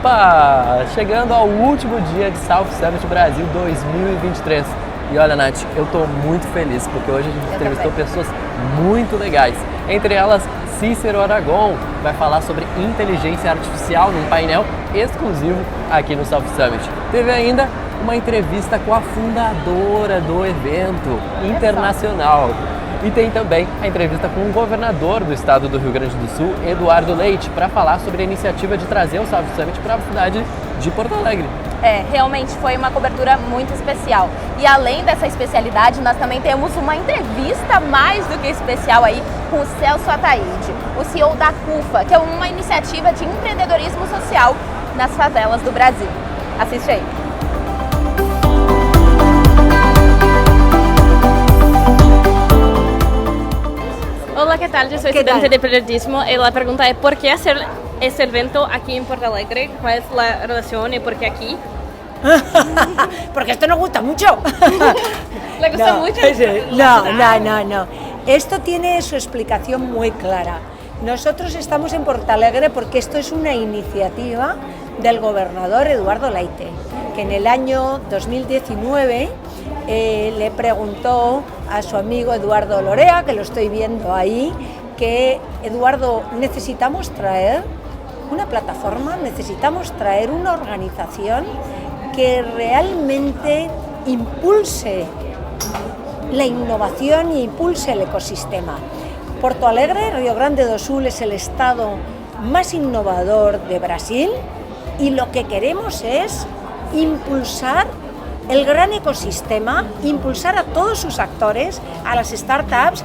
Opa! Chegando ao último dia de South Summit Brasil 2023. E olha, Nath, eu tô muito feliz porque hoje a gente entrevistou pessoas muito legais. Entre elas, Cícero Aragon vai falar sobre inteligência artificial num painel exclusivo aqui no South Summit. Teve ainda uma entrevista com a fundadora do evento internacional. E tem também a entrevista com o governador do estado do Rio Grande do Sul, Eduardo Leite, para falar sobre a iniciativa de trazer o South Summit para a cidade de Porto Alegre. Realmente foi uma cobertura muito especial. E além dessa especialidade, nós também temos uma entrevista mais do que especial aí com o Celso Ataíde, o CEO da CUFA, que é uma iniciativa de empreendedorismo social nas favelas do Brasil. Assiste aí. Hola, ¿qué tal? Yo soy estudiante de periodismo y la pregunta es ¿por qué hacer este evento aquí en Porto Alegre? ¿Cuál es la relación y por qué aquí? Porque esto nos gusta mucho. ¿Le gusta mucho? No. Esto tiene su explicación muy clara. Nosotros estamos en Porto Alegre porque esto es una iniciativa del gobernador Eduardo Leite, que en el año 2019 le preguntó a su amigo Eduardo Lorea, que lo estoy viendo ahí, que Eduardo, necesitamos traer una plataforma, necesitamos traer una organización que realmente impulse la innovación e impulse el ecosistema. Porto Alegre, Río Grande do Sul, es el estado más innovador de Brasil y lo que queremos es impulsar el gran ecosistema, impulsar a todos sus actores, a las startups,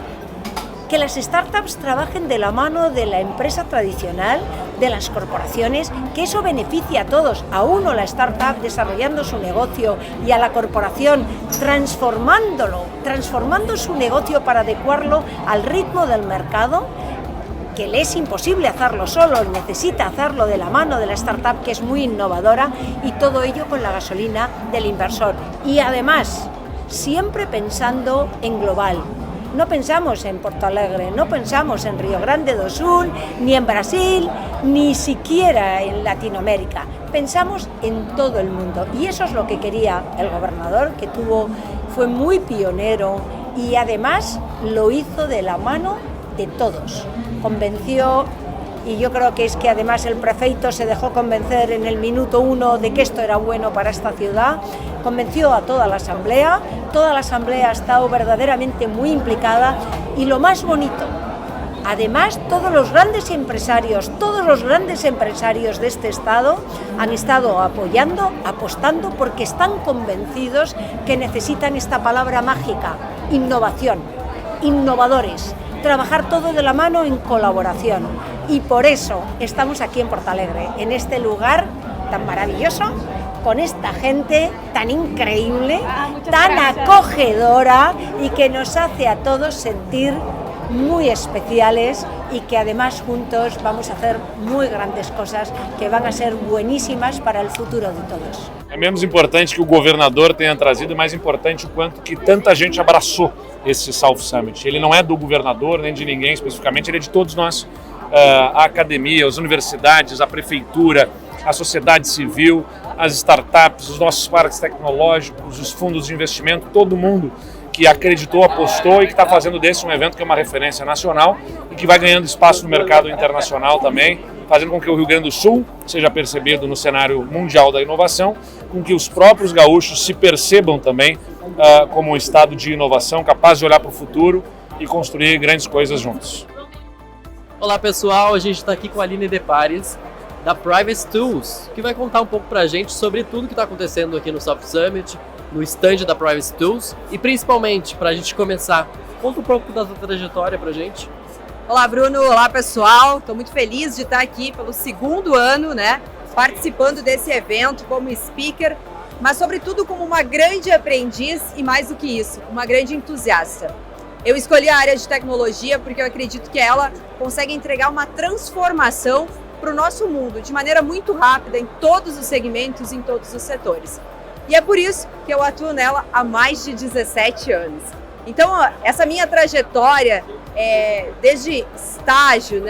que las startups trabajen de la mano de la empresa tradicional, de las corporaciones, que eso beneficia a todos, a uno la startup desarrollando su negocio y a la corporación transformando su negocio para adecuarlo al ritmo del mercado, que le es imposible hacerlo solo, necesita hacerlo de la mano de la startup que es muy innovadora y todo ello con la gasolina del inversor. Y además, siempre pensando en global. No pensamos en Porto Alegre, no pensamos en Río Grande do Sul, ni en Brasil, ni siquiera en Latinoamérica. Pensamos en todo el mundo y eso es lo que quería el gobernador, que fue muy pionero y además lo hizo de la mano de todos. Convenció, y yo creo que es que además el prefeito se dejó convencer en el minuto 1 de que esto era bueno para esta ciudad, convenció a toda la asamblea ha estado verdaderamente muy implicada y lo más bonito, además todos los grandes empresarios de este estado han estado apoyando, apostando porque están convencidos que necesitan esta palabra mágica, innovación, innovadores, trabajar todo de la mano en colaboración y por eso estamos aquí en Porto Alegre, en este lugar tan maravilloso, con esta gente tan increíble, tan acogedora y que nos hace a todos sentir muy especiales y que además juntos vamos a hacer muy grandes cosas que van a ser buenísimas para el futuro de todos. É menos importante que o governador tenha trazido, é mais importante o quanto que tanta gente abraçou esse South Summit. Ele não é do governador nem de ninguém especificamente, ele é de todos nós. A academia, as universidades, a prefeitura, a sociedade civil, as startups, os nossos parques tecnológicos, os fundos de investimento, todo mundo que acreditou, apostou e que está fazendo desse um evento que é uma referência nacional e que vai ganhando espaço no mercado internacional também, fazendo com que o Rio Grande do Sul seja percebido no cenário mundial da inovação, com que os próprios gaúchos se percebam também como um estado de inovação capaz de olhar para o futuro e construir grandes coisas juntos. Olá pessoal, a gente está aqui com a Aline De Pares, da Privacy Tools, que vai contar um pouco pra gente sobre tudo que está acontecendo aqui no South Summit, no stand da Privacy Tools e principalmente, para a gente começar, conta um pouco da sua trajetória pra gente. Olá Bruno, olá pessoal, estou muito feliz de estar aqui pelo segundo ano, participando desse evento como speaker, mas sobretudo como uma grande aprendiz e mais do que isso, uma grande entusiasta. Eu escolhi a área de tecnologia porque eu acredito que ela consegue entregar uma transformação para o nosso mundo de maneira muito rápida em todos os segmentos, em todos os setores. E é por isso que eu atuo nela há mais de 17 anos. Então, essa minha trajetória, desde estágio,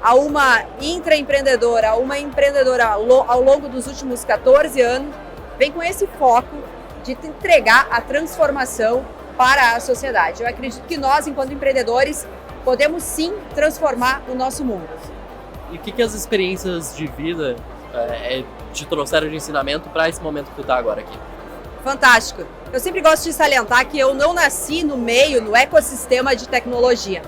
a uma intraempreendedora, a uma empreendedora ao longo dos últimos 14 anos, vem com esse foco de entregar a transformação para a sociedade. Eu acredito que nós, enquanto empreendedores, podemos sim transformar o nosso mundo. E o que as experiências de vida te trouxeram de ensinamento para esse momento que tu está agora aqui? Fantástico. Eu sempre gosto de salientar que eu não nasci no meio, no ecossistema de tecnologia.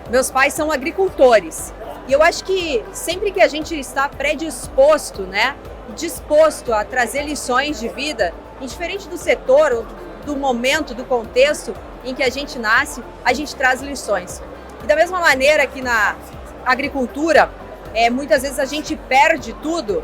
Meus pais são agricultores. E eu acho que sempre que a gente está predisposto, né, disposto a trazer lições de vida, indiferente do setor, ou do momento, do contexto em que a gente nasce, a gente traz lições. E da mesma maneira que na agricultura, muitas vezes a gente perde tudo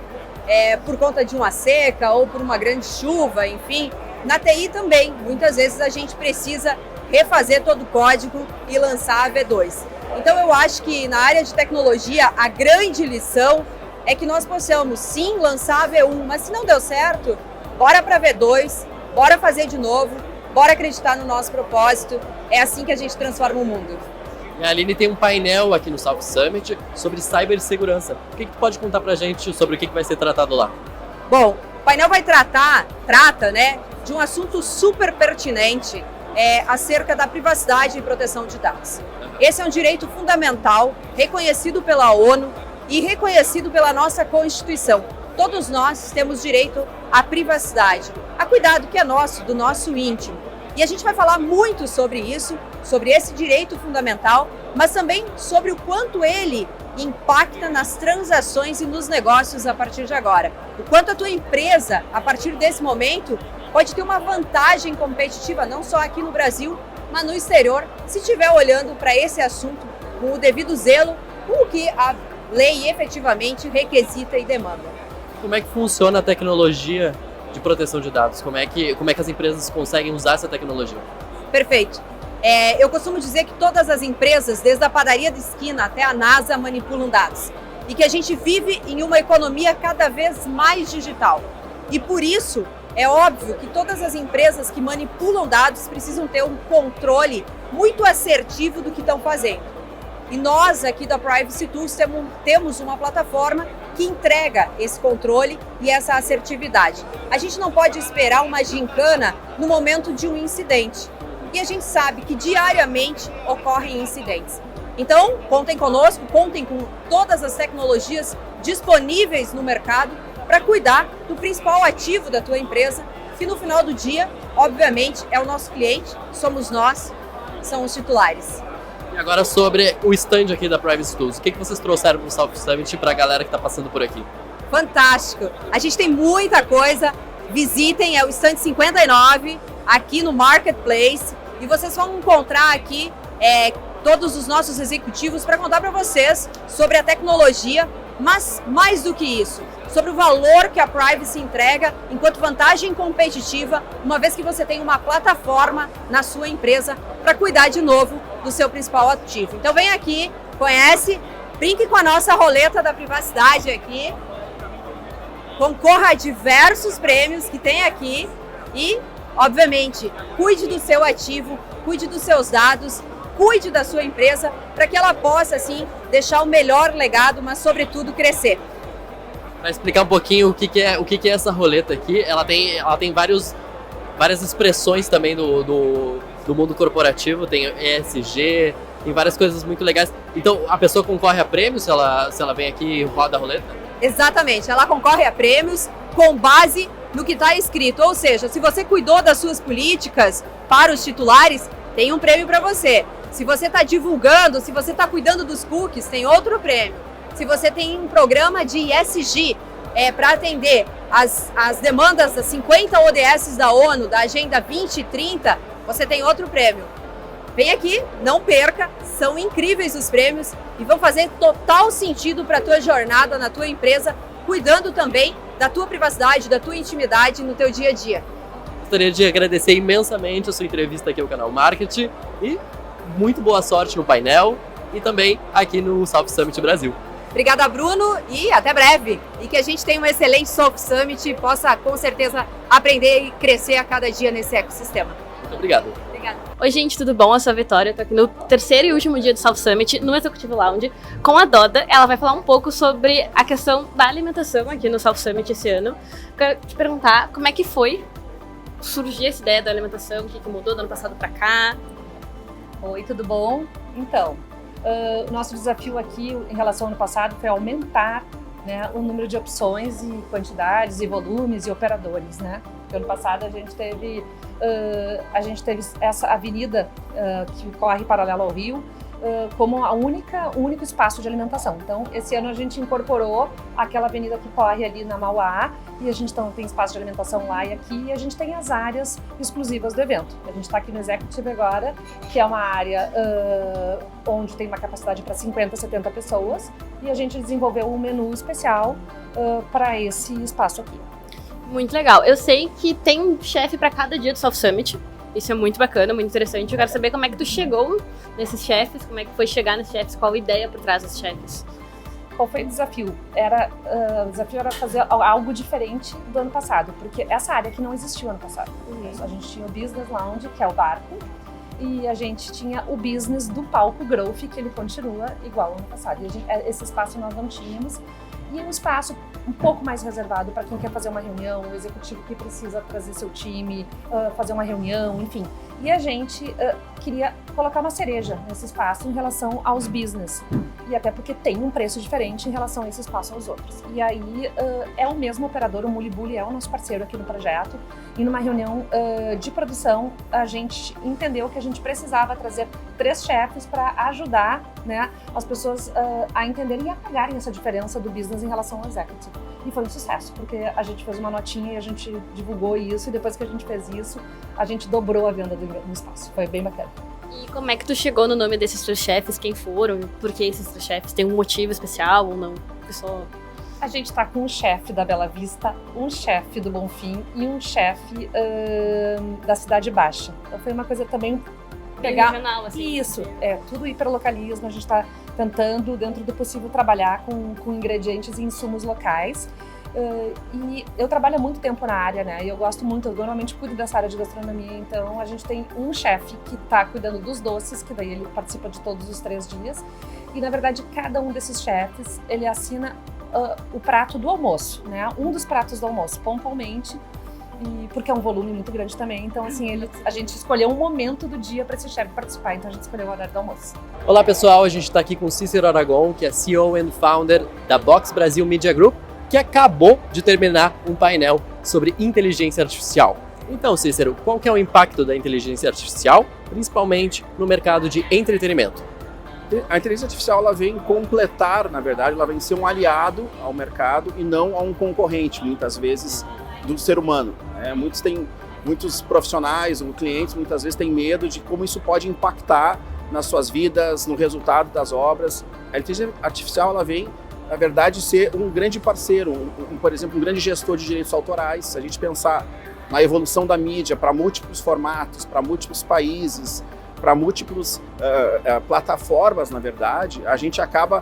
por conta de uma seca ou por uma grande chuva, enfim. Na TI também, muitas vezes a gente precisa refazer todo o código e lançar a V2. Então eu acho que na área de tecnologia a grande lição é que nós possamos sim lançar a V1, mas se não deu certo, bora para a V2, bora fazer de novo, bora acreditar no nosso propósito, é assim que a gente transforma o mundo. E a Aline tem um painel aqui no South Summit sobre cibersegurança. O que tu pode contar pra gente sobre o que vai ser tratado lá? Bom, o painel trata, né, de um assunto super pertinente acerca da privacidade e proteção de dados. Esse é um direito fundamental, reconhecido pela ONU e reconhecido pela nossa Constituição. Todos nós temos direito à privacidade, a cuidado que é nosso, do nosso íntimo. E a gente vai falar muito sobre isso, sobre esse direito fundamental, mas também sobre o quanto ele impacta nas transações e nos negócios a partir de agora. O quanto a tua empresa, a partir desse momento, pode ter uma vantagem competitiva, não só aqui no Brasil, mas no exterior, se estiver olhando para esse assunto com o devido zelo, com o que a lei efetivamente requisita e demanda. Como é que funciona a tecnologia de proteção de dados? Como é que as empresas conseguem usar essa tecnologia? Perfeito. Eu costumo dizer que todas as empresas, desde a padaria de esquina até a NASA, manipulam dados. E que a gente vive em uma economia cada vez mais digital. E por isso, é óbvio que todas as empresas que manipulam dados precisam ter um controle muito assertivo do que estão fazendo. E nós aqui da Privacy Tools temos uma plataforma que entrega esse controle e essa assertividade. A gente não pode esperar uma gincana no momento de um incidente. E a gente sabe que diariamente ocorrem incidentes. Então, contem conosco, contem com todas as tecnologias disponíveis no mercado para cuidar do principal ativo da tua empresa, que no final do dia, obviamente, é o nosso cliente, somos nós, são os titulares. E agora sobre o stand aqui da Privacy Tools, o que vocês trouxeram para o South Summit para a galera que está passando por aqui? Fantástico! A gente tem muita coisa, visitem, é o stand 59, aqui no Marketplace, e vocês vão encontrar aqui todos os nossos executivos para contar para vocês sobre a tecnologia, mas mais do que isso, sobre o valor que a Privacy entrega enquanto vantagem competitiva, uma vez que você tem uma plataforma na sua empresa para cuidar de novo do seu principal ativo. Então vem aqui, conhece, brinque com a nossa roleta da privacidade aqui, concorra a diversos prêmios que tem aqui e, obviamente, cuide do seu ativo, cuide dos seus dados, cuide da sua empresa para que ela possa, assim, deixar o melhor legado, mas, sobretudo, crescer. Para explicar um pouquinho o que é essa roleta aqui, ela tem várias expressões também do mundo corporativo, tem ESG, tem várias coisas muito legais. Então, a pessoa concorre a prêmios se ela vem aqui e roda a roleta? Exatamente, ela concorre a prêmios com base no que está escrito. Ou seja, se você cuidou das suas políticas para os titulares, tem um prêmio para você. Se você está divulgando, se você está cuidando dos cookies, tem outro prêmio. Se você tem um programa de ESG para atender as demandas das 50 ODS da ONU, da Agenda 2030, você tem outro prêmio. Vem aqui, não perca, são incríveis os prêmios e vão fazer total sentido para a tua jornada na tua empresa, cuidando também da tua privacidade, da tua intimidade no teu dia a dia. Gostaria de agradecer imensamente a sua entrevista aqui ao canal Market e muito boa sorte no painel e também aqui no South Summit Brasil. Obrigada, Bruno, e até breve. E que a gente tenha um excelente South Summit e possa, com certeza, aprender e crescer a cada dia nesse ecossistema. Muito obrigado. Obrigada. Oi, gente, tudo bom? Eu sou a Vitória, tô aqui no terceiro e último dia do South Summit, no Executive Lounge, com a Doda. Ela vai falar um pouco sobre a questão da alimentação aqui no South Summit esse ano. Quero te perguntar como é que foi surgir essa ideia da alimentação, o que mudou do ano passado para cá? Oi, tudo bom? Então, o nosso desafio aqui em relação ao ano passado foi aumentar, né, o número de opções e quantidades e volumes e operadores, né? Porque ano passado a gente teve essa avenida que corre paralela ao rio como o único espaço de alimentação. Então, esse ano a gente incorporou aquela avenida que corre ali na Mauá e a gente tem espaço de alimentação lá e aqui, e a gente tem as áreas exclusivas do evento. A gente está aqui no Executive agora, que é uma área onde tem uma capacidade para 50, 70 pessoas, e a gente desenvolveu um menu especial para esse espaço aqui. Muito legal. Eu sei que tem um chefe para cada dia do South Summit. Isso é muito bacana, muito interessante. Eu quero saber como é que tu chegou nesses chefes, como é que foi chegar nesses chefes, qual a ideia por trás desses chefes. Qual foi o desafio? O desafio era fazer algo diferente do ano passado, porque essa área aqui não existiu ano passado. A gente tinha o Business Lounge, que é o barco, e a gente tinha o business do palco Growth, que ele continua igual ao ano passado. E esse espaço nós não tínhamos. E um espaço um pouco mais reservado para quem quer fazer uma reunião, o executivo que precisa trazer seu time, fazer uma reunião, enfim. E a gente queria colocar uma cereja nesse espaço em relação aos business. E até porque tem um preço diferente em relação a esse espaço aos outros. E aí é o mesmo operador, o Mulibuli é o nosso parceiro aqui no projeto. E numa reunião de produção, a gente entendeu que a gente precisava trazer 3 chefes para ajudar, né, as pessoas a entenderem e a pagarem essa diferença do business em relação ao executive. E foi um sucesso, porque a gente fez uma notinha e a gente divulgou isso, e depois que a gente fez isso, a gente dobrou a venda do espaço. Foi bem bacana. E como é que tu chegou no nome desses 3 chefes? Quem foram? Por que esses 3 chefes? Tem um motivo especial ou não? Pessoal... A gente está com um chefe da Bela Vista, um chefe do Bonfim e um chefe da Cidade Baixa. Então foi uma coisa também pegar regional, assim. Isso, tudo hiperlocalismo. A gente está tentando, dentro do possível, trabalhar com ingredientes e insumos locais. E eu trabalho há muito tempo na área, né? E eu gosto muito, eu normalmente cuido dessa área de gastronomia. Então a gente tem um chefe que está cuidando dos doces, que daí ele participa de todos os 3 dias. E na verdade cada um desses chefes, ele assina o prato do almoço, né? Um dos pratos do almoço, pontualmente. E porque é um volume muito grande também, então assim, a gente escolheu um momento do dia para esse chefe participar, então a gente escolheu o horário do almoço. Olá pessoal, a gente está aqui com o Cícero Aragon, que é CEO and Founder da Box Brasil Media Group, que acabou de terminar um painel sobre inteligência artificial. Então, Cícero, qual que é o impacto da inteligência artificial, principalmente no mercado de entretenimento? A inteligência artificial ela vem completar, na verdade, ela vem ser um aliado ao mercado e não a um concorrente, muitas vezes, do ser humano. Muitos profissionais ou clientes muitas vezes têm medo de como isso pode impactar nas suas vidas, no resultado das obras. A inteligência artificial ela vem, na verdade, ser um grande parceiro, por exemplo, um grande gestor de direitos autorais. Se a gente pensar na evolução da mídia para múltiplos formatos, para múltiplos países, para múltiplas plataformas, na verdade, a gente acaba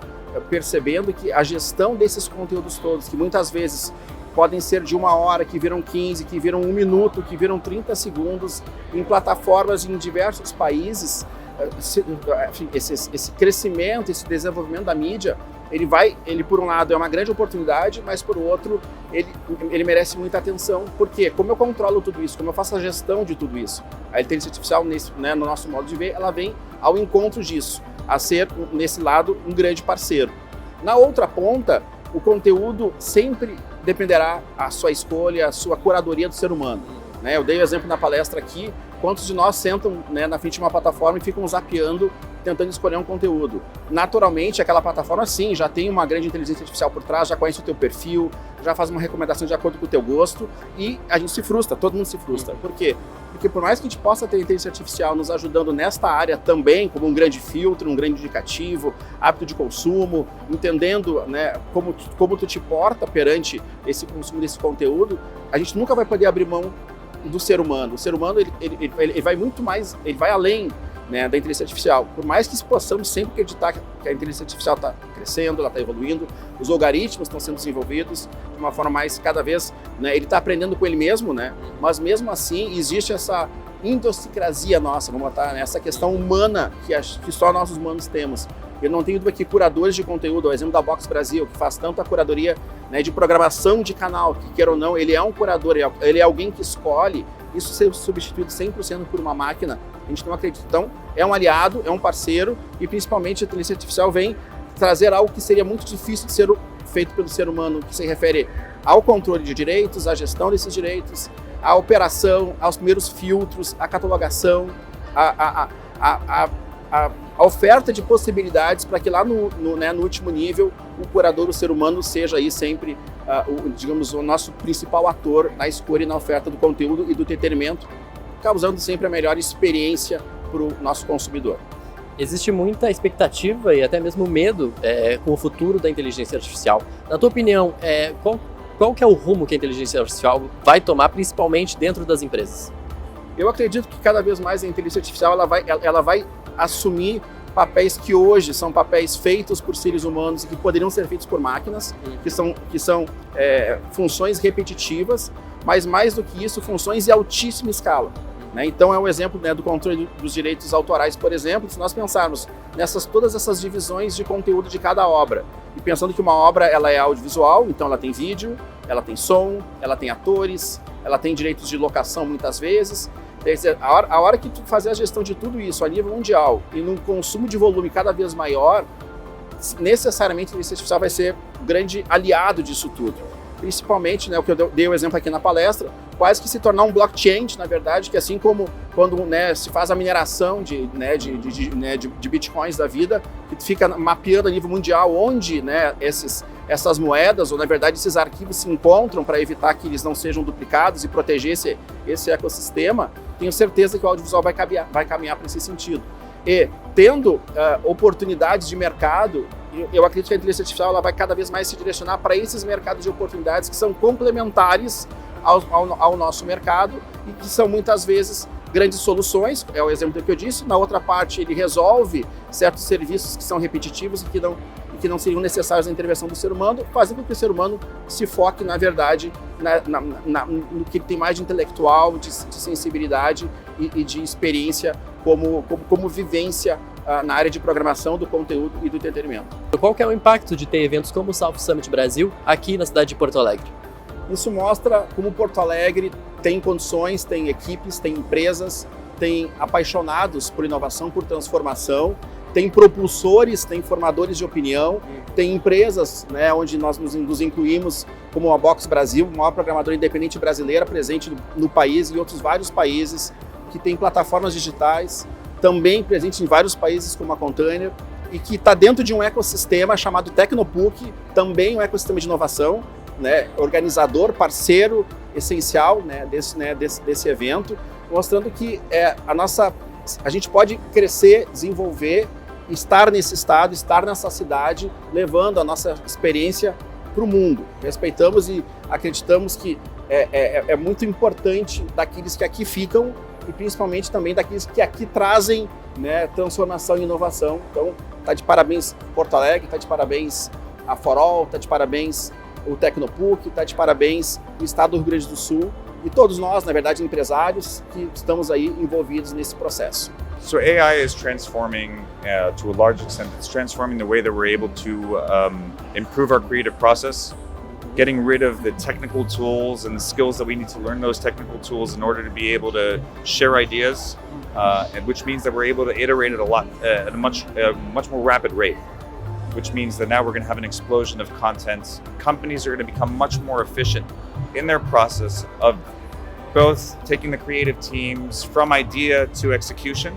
percebendo que a gestão desses conteúdos todos, que muitas vezes podem ser de 1 hora, que viram 15, que viram 1 minuto, que viram 30 segundos, em plataformas em diversos países, esse crescimento, esse desenvolvimento da mídia, ele por um lado é uma grande oportunidade, mas por outro ele merece muita atenção. Por quê? Como eu controlo tudo isso, como eu faço a gestão de tudo isso? A inteligência artificial, no nosso modo de ver, ela vem ao encontro disso, a ser, nesse lado, um grande parceiro. Na outra ponta, o conteúdo sempre dependerá a sua escolha, a sua curadoria do ser humano. Eu dei o exemplo na palestra aqui, quantos de nós sentam na frente de uma plataforma e ficam zapeando, tentando escolher um conteúdo. Naturalmente, aquela plataforma, sim, já tem uma grande inteligência artificial por trás, já conhece o teu perfil, já faz uma recomendação de acordo com o teu gosto, e a gente se frustra, todo mundo se frustra. Por quê? Porque por mais que a gente possa ter inteligência artificial nos ajudando nesta área também, como um grande filtro, um grande indicativo, hábito de consumo, entendendo como tu te porta perante esse consumo desse conteúdo, a gente nunca vai poder abrir mão do ser humano. O ser humano ele vai muito mais, ele vai além da inteligência artificial. Por mais que possamos sempre acreditar que a inteligência artificial está crescendo, ela está evoluindo, os algoritmos estão sendo desenvolvidos de uma forma mais, cada vez, ele está aprendendo com ele mesmo, mas mesmo assim existe idiosincrasia nossa, vamos botar nessa questão humana que só nós humanos temos. Eu não tenho dúvida que curadores de conteúdo, o exemplo da Box Brasil, que faz tanto a curadoria, né, de programação de canal, que queira ou não, ele é um curador, ele é alguém que escolhe, isso ser substituído 100% por uma máquina, a gente não acredita. Então, é um aliado, é um parceiro e principalmente a inteligência artificial vem trazer algo que seria muito difícil de ser feito pelo ser humano, que se refere ao controle de direitos, à gestão desses direitos, à operação, aos primeiros filtros, à catalogação, a oferta de possibilidades para que lá no último nível o curador, o ser humano, seja aí sempre, o nosso principal ator na escolha e na oferta do conteúdo e do entretenimento, causando sempre a melhor experiência para o nosso consumidor. Existe muita expectativa e até mesmo medo com o futuro da inteligência artificial. Na tua opinião, qual que é o rumo que a inteligência artificial vai tomar, principalmente dentro das empresas? Eu acredito que cada vez mais a inteligência artificial ela vai assumir papéis que hoje são papéis feitos por seres humanos e que poderiam ser feitos por máquinas, que são funções repetitivas, mas mais do que isso, funções de altíssima escala. Né? Então é um exemplo, né, do controle dos direitos autorais, por exemplo, se nós pensarmos todas essas divisões de conteúdo de cada obra, e pensando que uma obra ela é audiovisual, então ela tem vídeo, ela tem som, ela tem atores, ela tem direitos de locação muitas vezes. Quer dizer, a hora que tu fazer a gestão de tudo isso a nível mundial e num consumo de volume cada vez maior, necessariamente a inteligência artificial vai ser um grande aliado disso tudo. Principalmente, né, o que eu dei o exemplo aqui na palestra, quase que se tornar um blockchain, na verdade, que assim como quando, né, se faz a mineração de bitcoins da vida, que fica mapeando a nível mundial onde, né, essas moedas, ou na verdade esses arquivos se encontram para evitar que eles não sejam duplicados e proteger esse ecossistema, tenho certeza que o audiovisual vai caminhar para esse sentido. E tendo oportunidades de mercado, eu acredito que a inteligência artificial ela vai cada vez mais se direcionar para esses mercados de oportunidades que são complementares ao nosso mercado e que são muitas vezes grandes soluções, é o exemplo que eu disse. Na outra parte, ele resolve certos serviços que são repetitivos e que não seriam necessários na intervenção do ser humano, fazendo com que o ser humano se foque, na verdade, no que tem mais de intelectual, de sensibilidade e de experiência como vivência na área de programação, do conteúdo e do entretenimento. Qual que é o impacto de ter eventos como o South Summit Brasil aqui na cidade de Porto Alegre? Isso mostra como Porto Alegre tem condições, tem equipes, tem empresas, tem apaixonados por inovação, por transformação, tem propulsores, tem formadores de opinião, tem empresas, né, onde nós nos incluímos, como a Box Brasil, a maior programadora independente brasileira presente no país e em outros vários países, que tem plataformas digitais, também presente em vários países como a Container, e que está dentro de um ecossistema chamado Tecnopuc, também um ecossistema de inovação, né, organizador, parceiro essencial, né, desse evento, mostrando que a gente pode crescer, desenvolver, estar nesse estado, estar nessa cidade, levando a nossa experiência para o mundo. Respeitamos e acreditamos que é muito importante daqueles que aqui ficam e principalmente também daqueles que aqui trazem, né, transformação e inovação. Então, está de parabéns Porto Alegre, está de parabéns a Forol, está de parabéns o Tecnopuc, está de parabéns o Estado do Rio Grande do Sul e todos nós, na verdade, empresários que estamos aí envolvidos nesse processo. So AI is transforming, to a large extent, it's transforming the way that we're able to improve our creative process, getting rid of the technical tools and the skills that we need to learn those technical tools in order to be able to share ideas, and which means that we're able to iterate at a much more rapid rate, which means that now we're going to have an explosion of content. Companies are going to become much more efficient in their process of both taking the creative teams from idea to execution.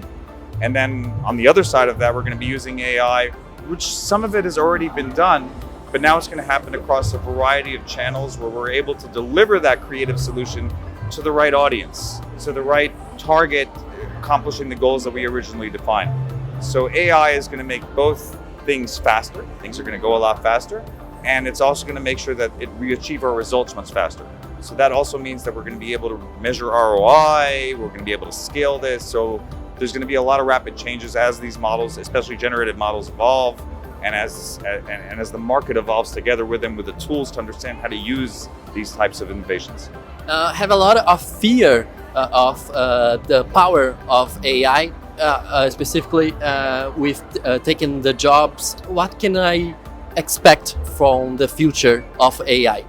And then on the other side of that, we're going to be using AI, which some of it has already been done, but now it's going to happen across a variety of channels where we're able to deliver that creative solution to the right audience, to the right target, accomplishing the goals that we originally defined. So AI is going to make both things faster. Things are going to go a lot faster. And it's also going to make sure that we achieve our results much faster. So that also means that we're going to be able to measure ROI, we're going to be able to scale this. So there's going to be a lot of rapid changes as these models, especially generative models, evolve, and as the market evolves together with them, with the tools to understand how to use these types of innovations. Have a lot of fear the power of AI, specifically with taking the jobs. What can I expect from the future of AI?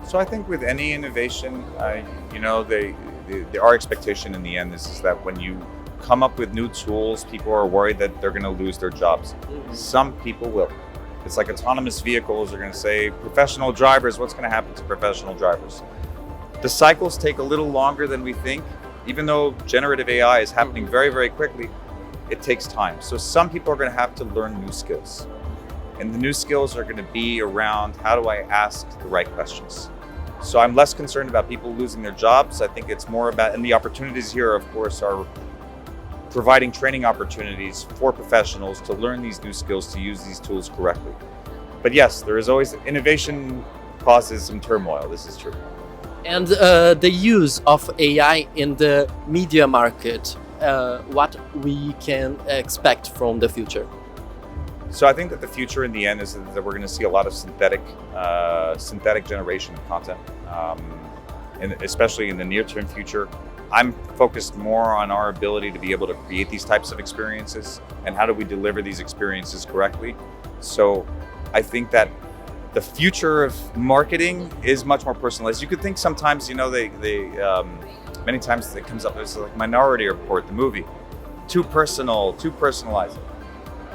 So I think with any innovation, our expectation in the end is that when you come up with new tools, people are worried that they're going to lose their jobs. Some people will. It's like autonomous vehicles are going to say, professional drivers, what's going to happen to professional drivers? The cycles take a little longer than we think. Even though generative AI is happening very, very quickly, it takes time. So some people are going to have to learn new skills. And the new skills are going to be around, how do I ask the right questions? So I'm less concerned about people losing their jobs. I think it's more about, and the opportunities here, of course, are providing training opportunities for professionals to learn these new skills, to use these tools correctly. But yes, there is always, innovation causes some turmoil, this is true. And the use of AI in the media market, what we can expect from the future? So I think that the future in the end is that we're going to see a lot of synthetic generation of content, and especially in the near-term future. I'm focused more on our ability to be able to create these types of experiences and how do we deliver these experiences correctly. So I think that the future of marketing is much more personalized. You could think sometimes, many times it comes up as like Minority Report, the movie, too personal, too personalized.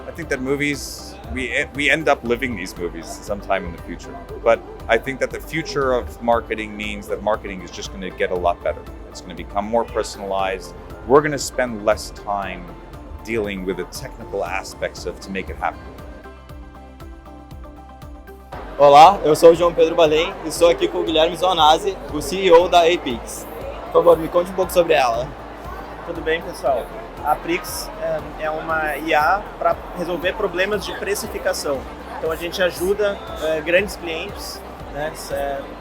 I think that movies, we end up living these movies sometime in the future. But I think that the future of marketing means that marketing is just going to get a lot better. It's going to become more personalized. We're going to spend less time dealing with the technical aspects to make it happen. Olá, eu sou o João Pedro Balém e estou aqui com o Guilherme Zonazzi, o CEO da Aprix. Por favor, me conte um pouco sobre ela. Tudo bem, pessoal? A Aprix é uma IA para resolver problemas de precificação. Então a gente ajuda grandes clientes, né,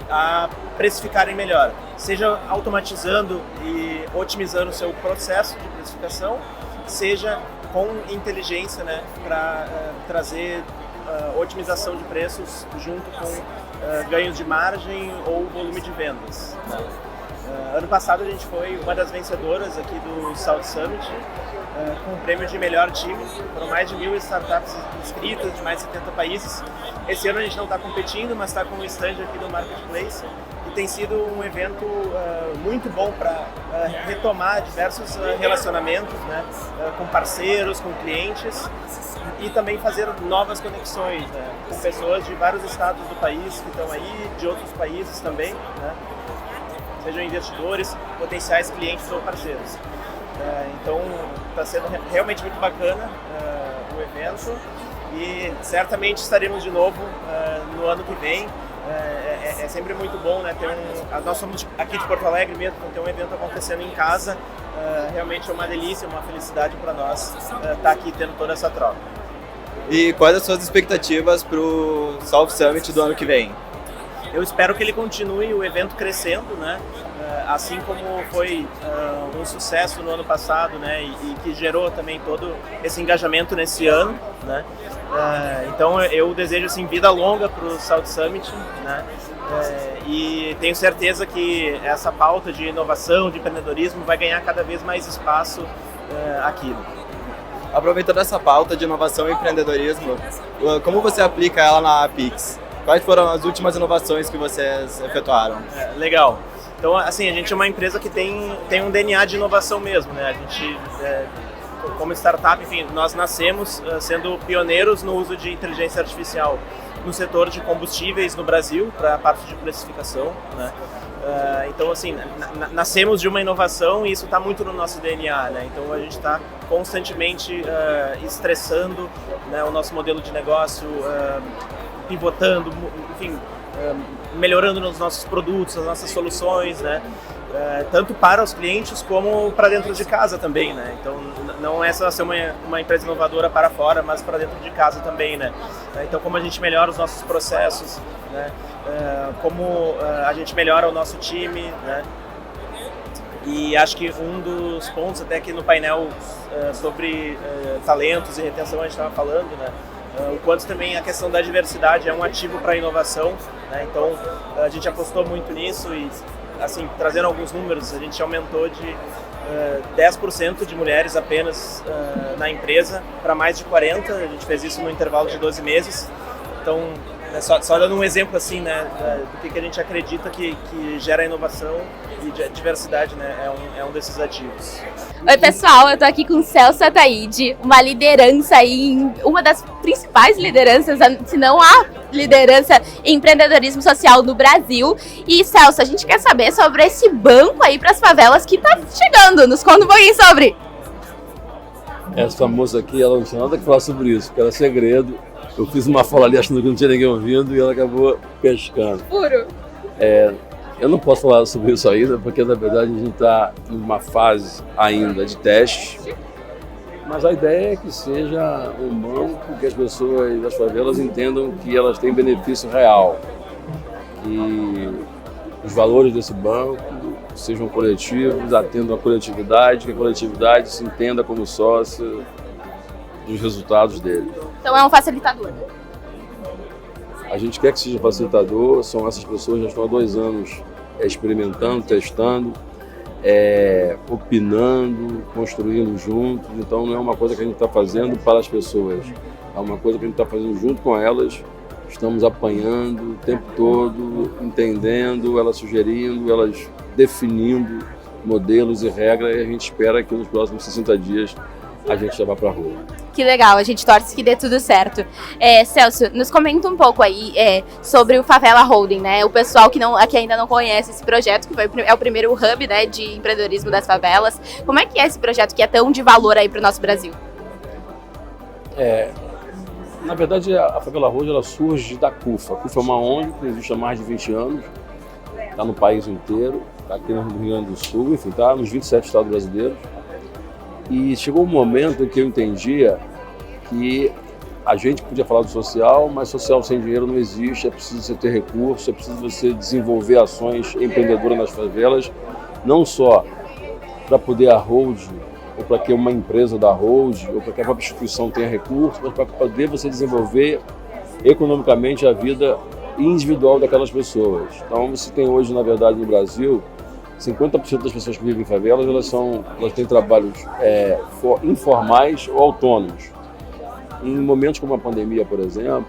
a precificarem melhor, seja automatizando e otimizando o seu processo de precificação, seja com inteligência, né, para trazer otimização de preços junto com ganhos de margem ou volume de vendas, né? Ano passado a gente foi uma das vencedoras aqui do South Summit, com o prêmio de melhor time. Foram mais de 1.000 startups inscritas de mais de 70 países. Esse ano a gente não está competindo, mas está com um stand aqui do Marketplace e tem sido um evento muito bom para retomar diversos relacionamentos, né, com parceiros, com clientes e também fazer novas conexões, né, com pessoas de vários estados do país que estão aí, de outros países também, né, sejam investidores, potenciais clientes ou parceiros. Então está sendo realmente muito bacana o evento e certamente estaremos de novo no ano que vem. É sempre muito bom, né, nós somos aqui de Porto Alegre mesmo, então ter um evento acontecendo em casa realmente é uma delícia, uma felicidade para nós estar aqui tendo toda essa troca. E quais as suas expectativas para o South Summit do ano que vem? Eu espero que ele continue o evento crescendo, né? Assim como foi um sucesso no ano passado, né? E que gerou também todo esse engajamento nesse ano, né? Então eu desejo assim, vida longa para o South Summit, né? E tenho certeza que essa pauta de inovação, de empreendedorismo vai ganhar cada vez mais espaço aqui. Aproveitando essa pauta de inovação e empreendedorismo, como você aplica ela na Aprix? Quais foram as últimas inovações que vocês efetuaram? Legal. Então, assim, a gente é uma empresa que tem um DNA de inovação mesmo, né? A gente, como startup, enfim, nós nascemos sendo pioneiros no uso de inteligência artificial no setor de combustíveis no Brasil, para a parte de precificação, né? Então, assim, nascemos de uma inovação e isso está muito no nosso DNA, né? Então, a gente está constantemente estressando, né, o nosso modelo de negócio, pivotando, enfim, melhorando nos nossos produtos, as nossas soluções, né? Tanto para os clientes como para dentro de casa também, né? Então não é só ser uma empresa inovadora para fora, mas para dentro de casa também, né? Então como a gente melhora os nossos processos, né? Como a gente melhora o nosso time, né? E acho que um dos pontos até que no painel sobre talentos e retenção a gente estava falando, né? O quanto também a questão da diversidade é um ativo para a inovação, né? Então a gente apostou muito nisso e assim, trazendo alguns números, a gente aumentou de 10% de mulheres apenas na empresa para mais de 40%, a gente fez isso no intervalo de 12 meses. Então, só dando um exemplo assim, né, do que a gente acredita que gera inovação e diversidade, né, é um desses ativos. Oi pessoal, eu tô aqui com o Celso Ataíde, uma liderança aí, uma das principais lideranças, se não a liderança em empreendedorismo social no Brasil. E Celso, a gente quer saber sobre esse banco aí para as favelas que tá chegando, nos conta um pouquinho sobre. Essa moça aqui, ela não tinha nada que falar sobre isso, porque era segredo. Eu fiz uma fala ali achando que não tinha ninguém ouvindo e ela acabou pescando. Puro. Eu não posso falar sobre isso ainda, porque na verdade a gente está numa fase ainda de teste. Mas a ideia é que seja um banco que as pessoas das favelas entendam que elas têm benefício real. E os valores desse banco sejam coletivos, atendam a coletividade, que a coletividade se entenda como sócia dos resultados dele. Então é um facilitador. A gente quer que seja facilitador, são essas pessoas que já estão há 2 anos experimentando, testando, opinando, construindo juntos. Então não é uma coisa que a gente está fazendo para as pessoas, é uma coisa que a gente está fazendo junto com elas. Estamos apanhando o tempo todo, entendendo, elas sugerindo, elas definindo modelos e regras, e a gente espera que nos próximos 60 dias a gente já vá para a rua. Que legal, a gente torce que dê tudo certo. Celso, nos comenta um pouco aí sobre o Favela Holding, né? O pessoal que ainda não conhece esse projeto, que é o primeiro hub, né, de empreendedorismo das favelas. Como é que é esse projeto que é tão de valor aí para o nosso Brasil? Na verdade, a Favela Holding ela surge da CUFA. A CUFA é uma ONG que existe há mais de 20 anos, está no país inteiro, está aqui no Rio Grande do Sul, enfim, está nos 27 estados brasileiros. E chegou um momento em que eu entendia que a gente podia falar do social, mas social sem dinheiro não existe, é preciso você ter recursos, é preciso você desenvolver ações empreendedoras nas favelas, não só para poder a holding, ou para que uma empresa da holding, ou para que a própria instituição tenha recursos, mas para poder você desenvolver economicamente a vida individual daquelas pessoas. Então você tem hoje, na verdade, no Brasil, 50% das pessoas que vivem em favelas, elas têm trabalhos informais ou autônomos. Em momentos como a pandemia, por exemplo,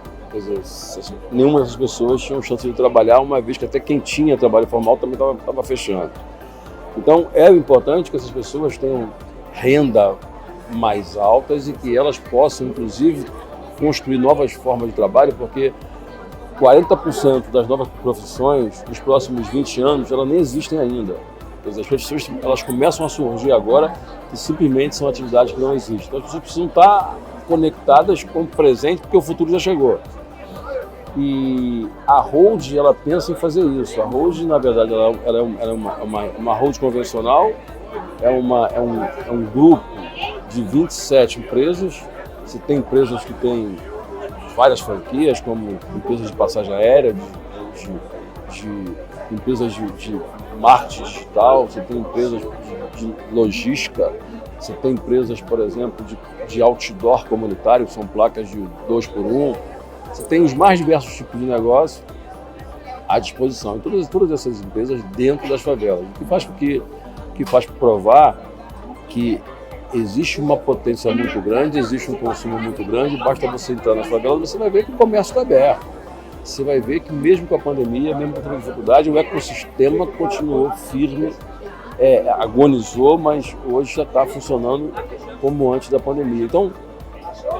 nenhuma dessas pessoas tinha chance de trabalhar, uma vez que até quem tinha trabalho formal também estava fechando. Então, é importante que essas pessoas tenham renda mais altas e que elas possam, inclusive, construir novas formas de trabalho, porque 40% das novas profissões nos próximos 20 anos, elas nem existem ainda. Quer dizer, as profissões elas começam a surgir agora e simplesmente são atividades que não existem. Então as pessoas precisam estar conectadas com o presente, porque o futuro já chegou. E a holding, ela pensa em fazer isso. A holding, na verdade, ela é uma holding convencional, é um grupo de 27 empresas. Você tem empresas que têm várias franquias, como empresas de passagem aérea, de empresas de marketing digital, você tem empresas de logística, você tem empresas, por exemplo, de outdoor comunitário, que são placas de 2x1. Você tem os mais diversos tipos de negócio à disposição. E todas essas empresas dentro das favelas. O que faz provar que existe uma potência muito grande, existe um consumo muito grande, basta você entrar nas favelas, você vai ver que o comércio está aberto. Você vai ver que mesmo com a pandemia, mesmo com a dificuldade, o ecossistema continuou firme, agonizou, mas hoje já está funcionando como antes da pandemia. Então,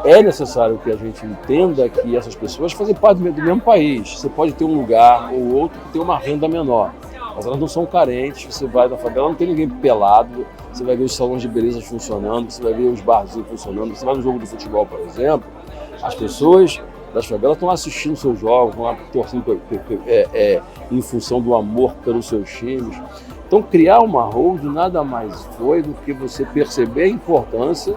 é necessário que a gente entenda que essas pessoas fazem parte do mesmo país. Você pode ter um lugar ou outro que tem uma renda menor, mas elas não são carentes. Você vai na favela, não tem ninguém pelado, você vai ver os salões de beleza funcionando, você vai ver os barzinhos funcionando, você vai no jogo de futebol, por exemplo, as pessoas das favelas estão assistindo seus jogos, estão lá torcendo em função do amor pelos seus times. Então, criar uma holding nada mais foi do que você perceber a importância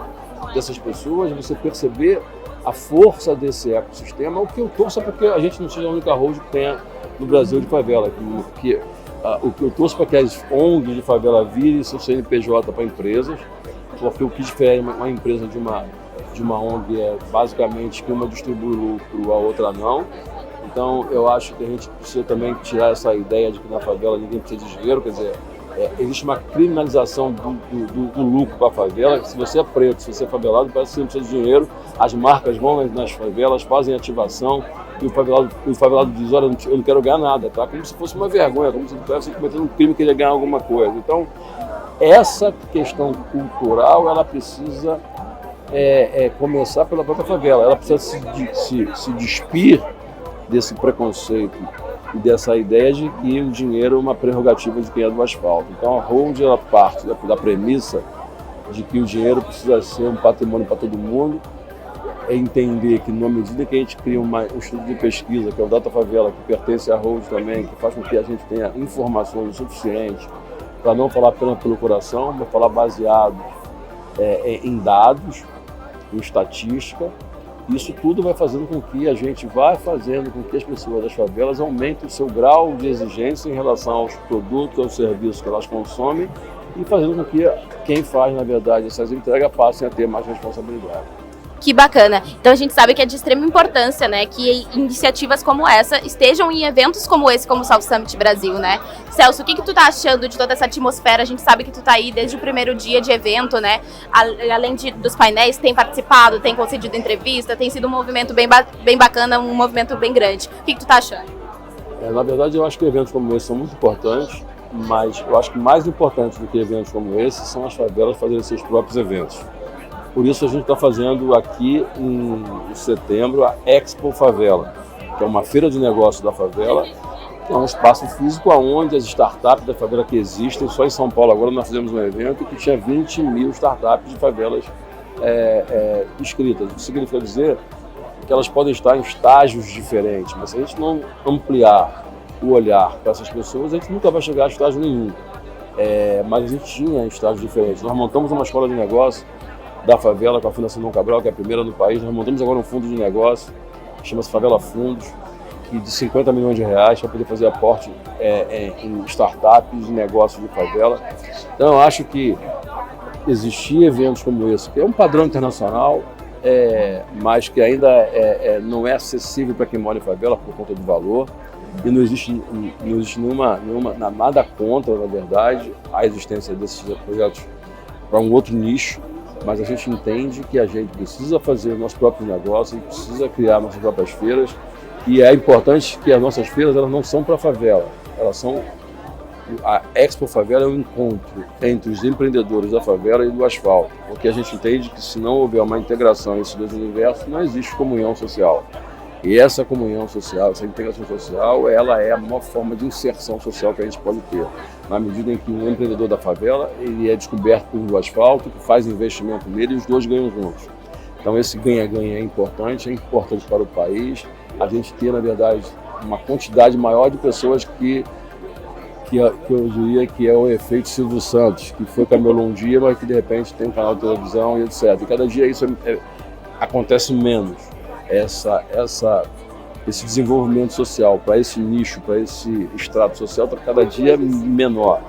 dessas pessoas, você perceber a força desse ecossistema. O que eu torço é porque a gente não seja a única holding que tenha no Brasil de favela. O que eu torço para que as ONGs de favela virem seu CNPJ para empresas, porque o que difere uma empresa de uma ONG é basicamente que uma distribui lucro, a outra não. Então, eu acho que a gente precisa também tirar essa ideia de que na favela ninguém precisa de dinheiro, quer dizer, existe uma criminalização do lucro para a favela. Se você é preto, se você é favelado, parece que você não precisa de dinheiro. As marcas vão nas favelas, fazem ativação e o favelado diz, olha, eu não quero ganhar nada, tá? Como se fosse uma vergonha, como se ele estivesse cometendo um crime e queria ganhar alguma coisa. Então, essa questão cultural, ela precisa começar pela própria favela. Ela precisa se despir desse preconceito e dessa ideia de que o dinheiro é uma prerrogativa de quem é do asfalto. Então a Hold, ela parte da premissa de que o dinheiro precisa ser um patrimônio para todo mundo, é entender que na medida que a gente cria um estudo de pesquisa, que é o Data Favela, que pertence à Hold também, que faz com que a gente tenha informações o suficiente para não falar apenas pelo coração, mas falar baseado em dados, em estatística. Isso tudo vai fazendo com que a gente vá fazendo com que as pessoas das favelas aumentem o seu grau de exigência em relação aos produtos, aos serviços que elas consomem e fazendo com que quem faz, na verdade, essas entregas passem a ter mais responsabilidade. Que bacana. Então a gente sabe que é de extrema importância, né, que iniciativas como essa estejam em eventos como esse, como o South Summit Brasil, né? Celso, o que tu tá achando de toda essa atmosfera? A gente sabe que tu tá aí desde o primeiro dia de evento, né? Além dos painéis, tem participado, tem concedido entrevista, tem sido um movimento bem bacana, um movimento bem grande. O que tu tá achando? Na verdade, eu acho que eventos como esse são muito importantes, mas eu acho que mais importante do que eventos como esse são as favelas fazerem seus próprios eventos. Por isso a gente está fazendo aqui em setembro a Expo Favela, que é uma feira de negócios da favela, que é um espaço físico onde as startups da favela que existem, só em São Paulo agora nós fizemos um evento que tinha 20 mil startups de favelas inscritas. O que significa dizer que elas podem estar em estágios diferentes, mas se a gente não ampliar o olhar para essas pessoas, a gente nunca vai chegar a estágio nenhum. Mas a gente tinha estágios diferentes. Nós montamos uma escola de negócio da favela com a Fundação Dom Cabral, que é a primeira no país. Nós montamos agora um fundo de negócio, que chama-se Favela Fundos, que de 50 milhões de reais para poder fazer aporte em startups, em negócios de favela. Então eu acho que existir eventos como esse, que é um padrão internacional, mas que ainda não é acessível para quem mora em favela por conta do valor, e não existe nada contra, na verdade, a existência desses projetos para um outro nicho. Mas a gente entende que a gente precisa fazer nossos próprios negócios, precisa criar nossas próprias feiras, e é importante que as nossas feiras elas não são para a favela, elas são... A Expo Favela é um encontro entre os empreendedores da favela e do asfalto, porque a gente entende que se não houver uma integração nesses dois universos, não existe comunhão social. E essa comunhão social, essa integração social, ela é a maior forma de inserção social que a gente pode ter. Na medida em que um empreendedor da favela, ele é descoberto por um do asfalto, que faz investimento nele e os dois ganham juntos. Então esse ganha-ganha é importante para o país. A gente ter, na verdade, uma quantidade maior de pessoas que eu diria que é o efeito Silvio Santos, que foi camelô um dia, mas que de repente tem um canal de televisão e etc. E cada dia isso acontece menos. Esse desenvolvimento social para esse nicho, para esse extrato social, está cada dia menor.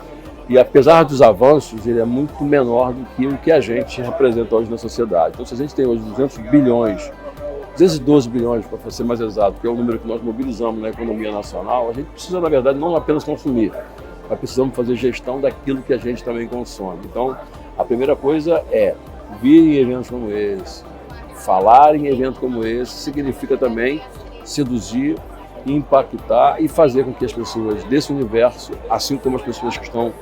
E apesar dos avanços, ele é muito menor do que o que a gente representa hoje na sociedade. Então, se a gente tem hoje 212 bilhões, para ser mais exato, que é o número que nós mobilizamos na economia nacional, a gente precisa, na verdade, não apenas consumir, mas precisamos fazer gestão daquilo que a gente também consome. Então, a primeira coisa é vir em eventos como esse, falar em eventos como esse, significa também seduzir, impactar e fazer com que as pessoas desse universo, assim como as pessoas que estão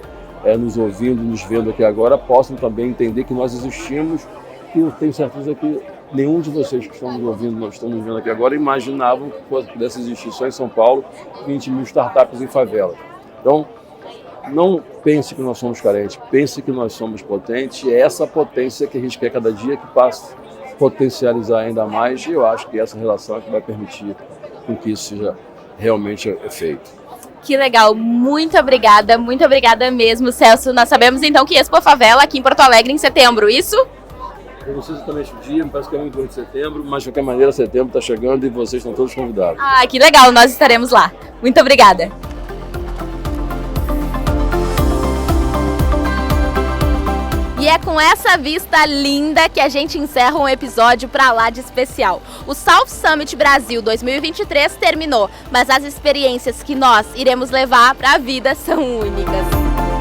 nos ouvindo, nos vendo aqui agora, possam também entender que nós existimos, e eu tenho certeza que nenhum de vocês que estão nos ouvindo, nós estamos nos vendo aqui agora, imaginavam que pudesse existir só em São Paulo 20 mil startups em favela. Então, não pense que nós somos carentes, pense que nós somos potentes, e é essa potência que a gente quer cada dia que passa potencializar ainda mais, e eu acho que essa relação é que vai permitir com que isso seja realmente feito. Que legal, muito obrigada mesmo, Celso. Nós sabemos então que Expo Favela aqui em Porto Alegre em setembro, isso? Eu não sei exatamente o dia, me parece que é muito bom de setembro, mas de qualquer maneira setembro está chegando e vocês estão todos convidados. Ah, que legal, nós estaremos lá. Muito obrigada. E é com essa vista linda que a gente encerra um episódio pra lá de especial. O South Summit Brasil 2023 terminou, mas as experiências que nós iremos levar pra vida são únicas.